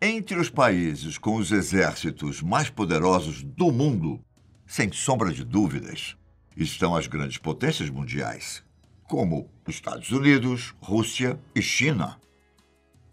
Entre os países com os exércitos mais poderosos do mundo, sem sombra de dúvidas, estão as grandes potências mundiais, como Estados Unidos, Rússia e China.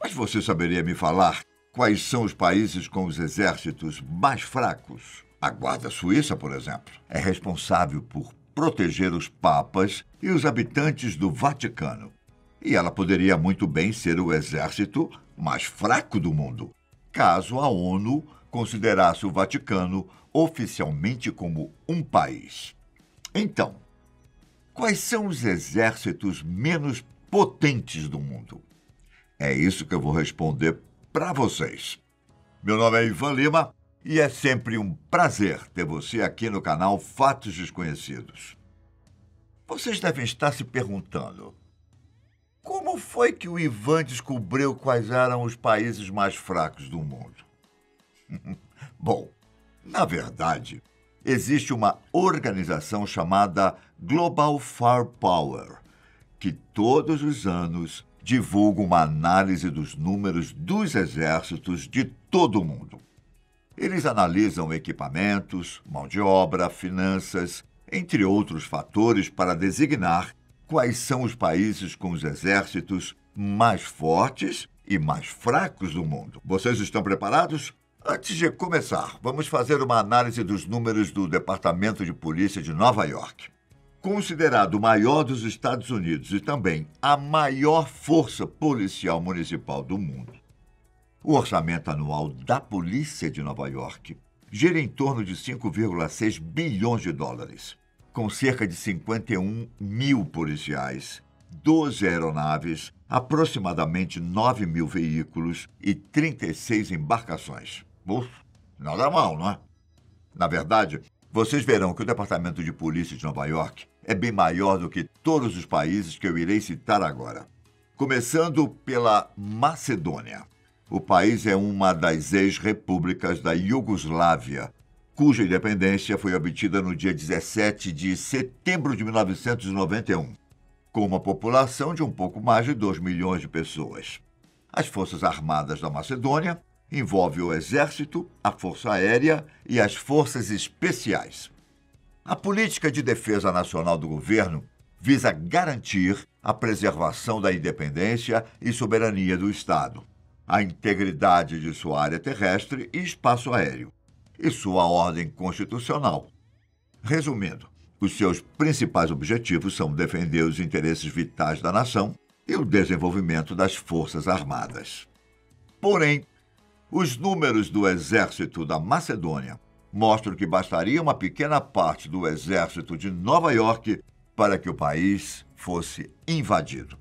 Mas você saberia me falar quais são os países com os exércitos mais fracos? A Guarda Suíça, por exemplo, é responsável por proteger os papas e os habitantes do Vaticano. E ela poderia muito bem ser o exército mais fraco do mundo, caso a ONU considerasse o Vaticano oficialmente como um país. Então, quais são os exércitos menos potentes do mundo? É isso que eu vou responder para vocês. Meu nome é Ivan Lima e é sempre um prazer ter você aqui no canal Fatos Desconhecidos. Vocês devem estar se perguntando: como foi que o Ivan descobriu quais eram os países mais fracos do mundo? Bom, na verdade, existe uma organização chamada Global Firepower, que todos os anos divulga uma análise dos números dos exércitos de todo o mundo. Eles analisam equipamentos, mão de obra, finanças, entre outros fatores, para designar quais são os países com os exércitos mais fortes e mais fracos do mundo. Vocês estão preparados? Antes de começar, vamos fazer uma análise dos números do Departamento de Polícia de Nova York. Considerado o maior dos Estados Unidos e também a maior força policial municipal do mundo, o orçamento anual da Polícia de Nova York gira em torno de 5,6 bilhões de dólares, com cerca de 51 mil policiais, 12 aeronaves, aproximadamente 9 mil veículos e 36 embarcações. Nada mal, não é? Na verdade, vocês verão que o Departamento de Polícia de Nova York é bem maior do que todos os países que eu irei citar agora. Começando pela Macedônia. O país é uma das ex-repúblicas da Iugoslávia, cuja independência foi obtida no dia 17 de setembro de 1991, com uma população de um pouco mais de 2 milhões de pessoas. As Forças Armadas da Macedônia envolvem o Exército, a Força Aérea e as Forças Especiais. A política de defesa nacional do governo visa garantir a preservação da independência e soberania do Estado, a integridade de sua área terrestre e espaço aéreo, e sua ordem constitucional. Resumindo, os seus principais objetivos são defender os interesses vitais da nação e o desenvolvimento das Forças Armadas. Porém, os números do Exército da Macedônia mostram que bastaria uma pequena parte do Exército de Nova York para que o país fosse invadido.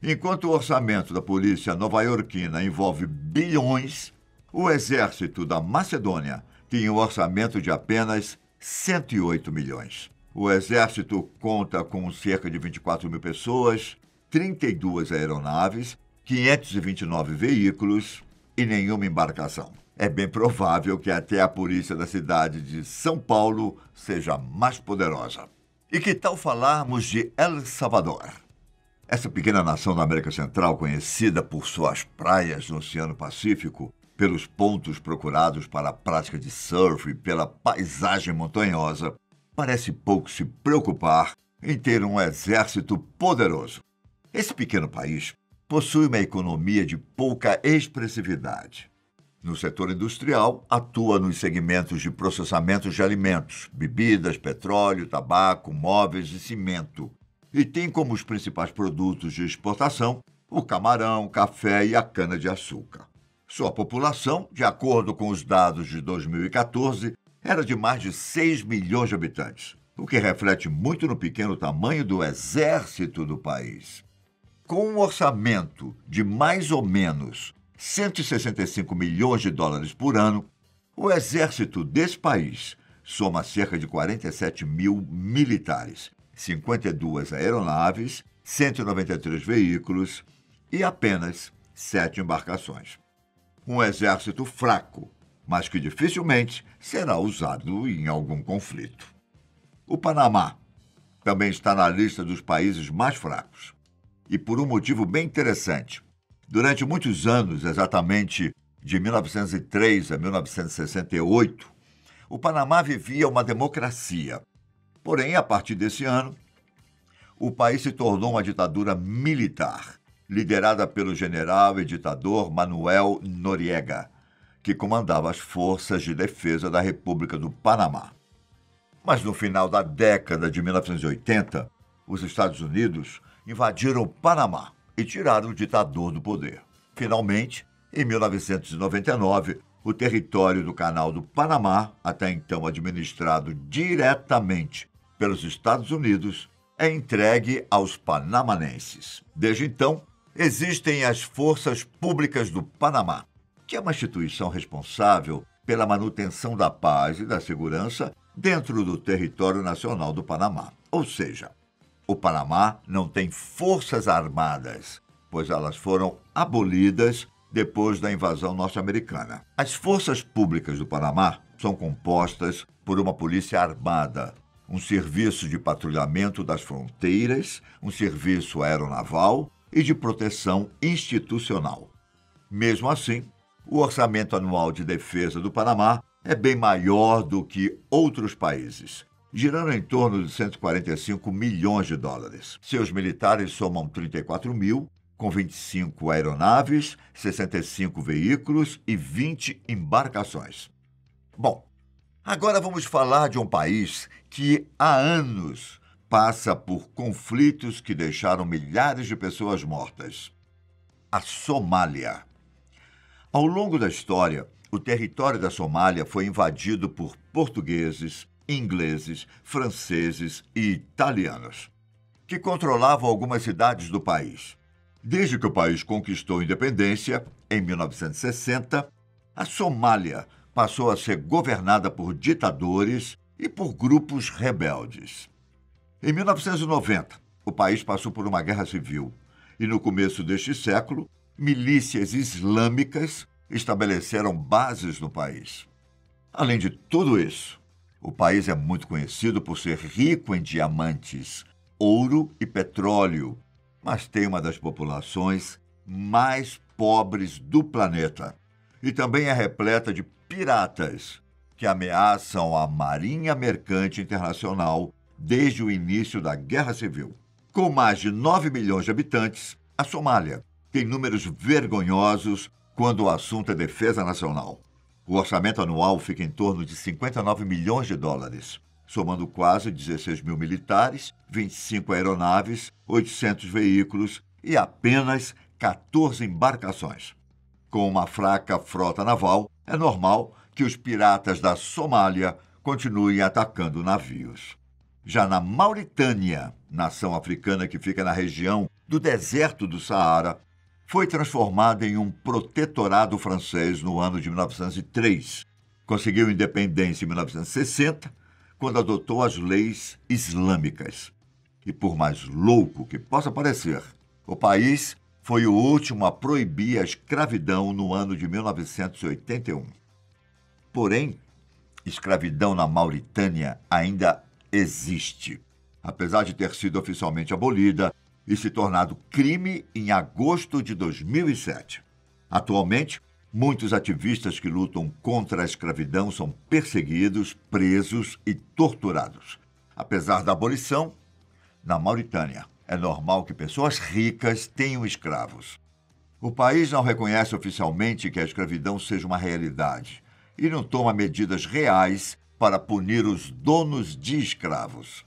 Enquanto o orçamento da polícia nova-iorquina envolve bilhões, o Exército da Macedônia tinha um orçamento de apenas 108 milhões. O Exército conta com cerca de 24 mil pessoas, 32 aeronaves, 529 veículos e nenhuma embarcação. É bem provável que até a polícia da cidade de São Paulo seja mais poderosa. E que tal falarmos de El Salvador? Essa pequena nação da América Central, conhecida por suas praias no Oceano Pacífico, pelos pontos procurados para a prática de surf e pela paisagem montanhosa, parece pouco se preocupar em ter um exército poderoso. Esse pequeno país possui uma economia de pouca expressividade. No setor industrial, atua nos segmentos de processamento de alimentos, bebidas, petróleo, tabaco, móveis e cimento, e tem como os principais produtos de exportação o camarão, café e a cana-de-açúcar. Sua população, de acordo com os dados de 2014, era de mais de 6 milhões de habitantes, o que reflete muito no pequeno tamanho do exército do país. Com um orçamento de mais ou menos 165 milhões de dólares por ano, o exército desse país soma cerca de 47 mil militares, 52 aeronaves, 193 veículos e apenas 7 embarcações. Um exército fraco, mas que dificilmente será usado em algum conflito. O Panamá também está na lista dos países mais fracos. E por um motivo bem interessante. Durante muitos anos, exatamente de 1903 a 1968, o Panamá vivia uma democracia. Porém, a partir desse ano, o país se tornou uma ditadura militar, liderada pelo general e ditador Manuel Noriega, que comandava as forças de defesa da República do Panamá. Mas no final da década de 1980, os Estados Unidos invadiram o Panamá e tiraram o ditador do poder. Finalmente, em 1999, o território do Canal do Panamá, até então administrado diretamente pelos Estados Unidos, é entregue aos panamanenses. Desde então, existem as Forças Públicas do Panamá, que é uma instituição responsável pela manutenção da paz e da segurança dentro do território nacional do Panamá. Ou seja, o Panamá não tem forças armadas, pois elas foram abolidas depois da invasão norte-americana. As forças públicas do Panamá são compostas por uma polícia armada, um serviço de patrulhamento das fronteiras, um serviço aeronaval e de proteção institucional. Mesmo assim, o orçamento anual de defesa do Panamá é bem maior do que outros países, girando em torno de 145 milhões de dólares. Seus militares somam 34 mil, com 25 aeronaves, 65 veículos e 20 embarcações. Bom, agora vamos falar de um país que há anos passa por conflitos que deixaram milhares de pessoas mortas. A Somália. Ao longo da história, o território da Somália foi invadido por portugueses, ingleses, franceses e italianos, que controlavam algumas cidades do país. Desde que o país conquistou a independência, em 1960, a Somália passou a ser governada por ditadores e por grupos rebeldes. Em 1990, o país passou por uma guerra civil e, no começo deste século, milícias islâmicas estabeleceram bases no país. Além de tudo isso, o país é muito conhecido por ser rico em diamantes, ouro e petróleo, mas tem uma das populações mais pobres do planeta. E também é repleta de piratas que ameaçam a Marinha Mercante Internacional desde o início da Guerra Civil. Com mais de 9 milhões de habitantes, a Somália tem números vergonhosos quando o assunto é defesa nacional. O orçamento anual fica em torno de 59 milhões de dólares, somando quase 16 mil militares, 25 aeronaves, 800 veículos e apenas 14 embarcações. Com uma fraca frota naval, é normal que os piratas da Somália continuem atacando navios. Já na Mauritânia, nação africana que fica na região do deserto do Saara, foi transformada em um protetorado francês no ano de 1903. Conseguiu independência em 1960, quando adotou as leis islâmicas. E por mais louco que possa parecer, o país foi o último a proibir a escravidão no ano de 1981. Porém, escravidão na Mauritânia ainda existe, apesar de ter sido oficialmente abolida e se tornado crime em agosto de 2007. Atualmente, muitos ativistas que lutam contra a escravidão são perseguidos, presos e torturados. Apesar da abolição, na Mauritânia, é normal que pessoas ricas tenham escravos. O país não reconhece oficialmente que a escravidão seja uma realidade e não toma medidas reais para punir os donos de escravos.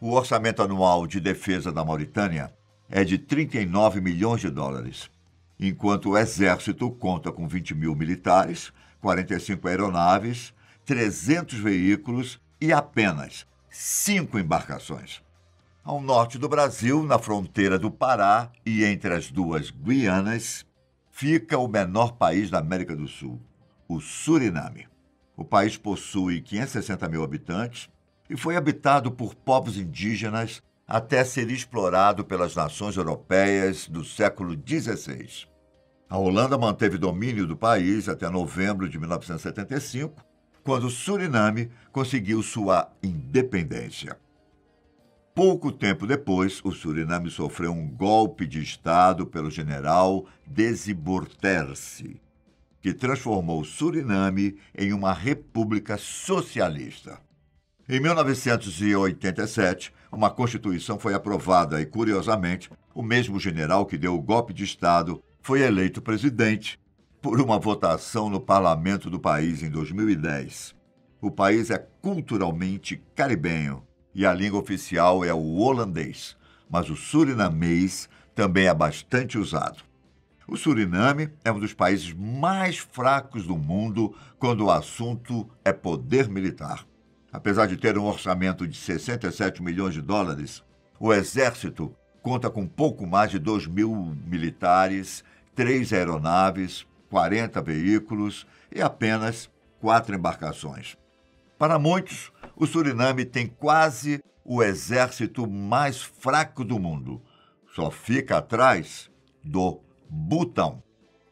O orçamento anual de defesa da Mauritânia é de 39 milhões de dólares, enquanto o exército conta com 20 mil militares, 45 aeronaves, 300 veículos e apenas 5 embarcações. Ao norte do Brasil, na fronteira do Pará e entre as duas Guianas, fica o menor país da América do Sul, o Suriname. O país possui 560 mil habitantes e foi habitado por povos indígenas até ser explorado pelas nações europeias do século XVI. A Holanda manteve domínio do país até novembro de 1975, quando o Suriname conseguiu sua independência. Pouco tempo depois, o Suriname sofreu um golpe de Estado pelo general Desi Bouterse. que transformou o Suriname em uma república socialista. Em 1987, uma Constituição foi aprovada e, curiosamente, o mesmo general que deu o golpe de Estado foi eleito presidente por uma votação no parlamento do país em 2010. O país é culturalmente caribenho e a língua oficial é o holandês, mas o surinamês também é bastante usado. O Suriname é um dos países mais fracos do mundo quando o assunto é poder militar. Apesar de ter um orçamento de 67 milhões de dólares, o exército conta com pouco mais de 2.000 militares, 3 aeronaves, 40 veículos e apenas 4 embarcações. Para muitos, o Suriname tem quase o exército mais fraco do mundo. Só fica atrás do Butão,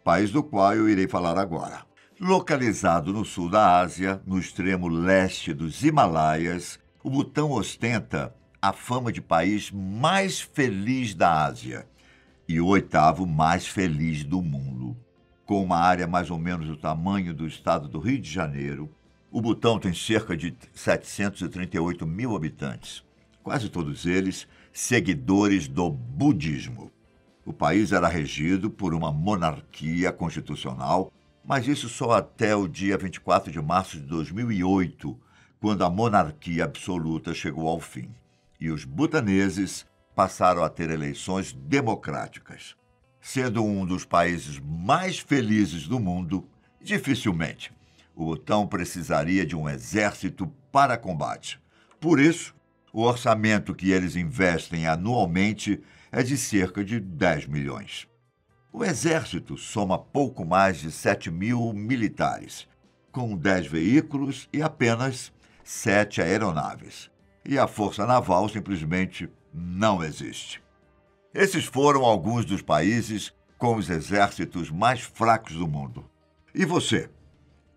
país do qual eu irei falar agora. Localizado no sul da Ásia, no extremo leste dos Himalaias, o Butão ostenta a fama de país mais feliz da Ásia e o 8º mais feliz do mundo. Com uma área mais ou menos do tamanho do estado do Rio de Janeiro, o Butão tem cerca de 738 mil habitantes, quase todos eles seguidores do budismo. O país era regido por uma monarquia constitucional, mas isso só até o dia 24 de março de 2008, quando a monarquia absoluta chegou ao fim. E os butaneses passaram a ter eleições democráticas. Sendo um dos países mais felizes do mundo, dificilmente o Butão precisaria de um exército para combate. Por isso, o orçamento que eles investem anualmente é de cerca de 10 milhões. O exército soma pouco mais de 7.000 militares, com 10 veículos e apenas 7 aeronaves. E a força naval simplesmente não existe. Esses foram alguns dos países com os exércitos mais fracos do mundo. E você?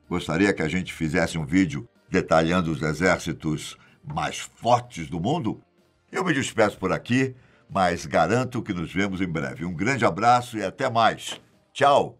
Gostaria que a gente fizesse um vídeo detalhando os exércitos mais fortes do mundo? Eu me despeço por aqui, mas garanto que nos vemos em breve. Um grande abraço e até mais. Tchau!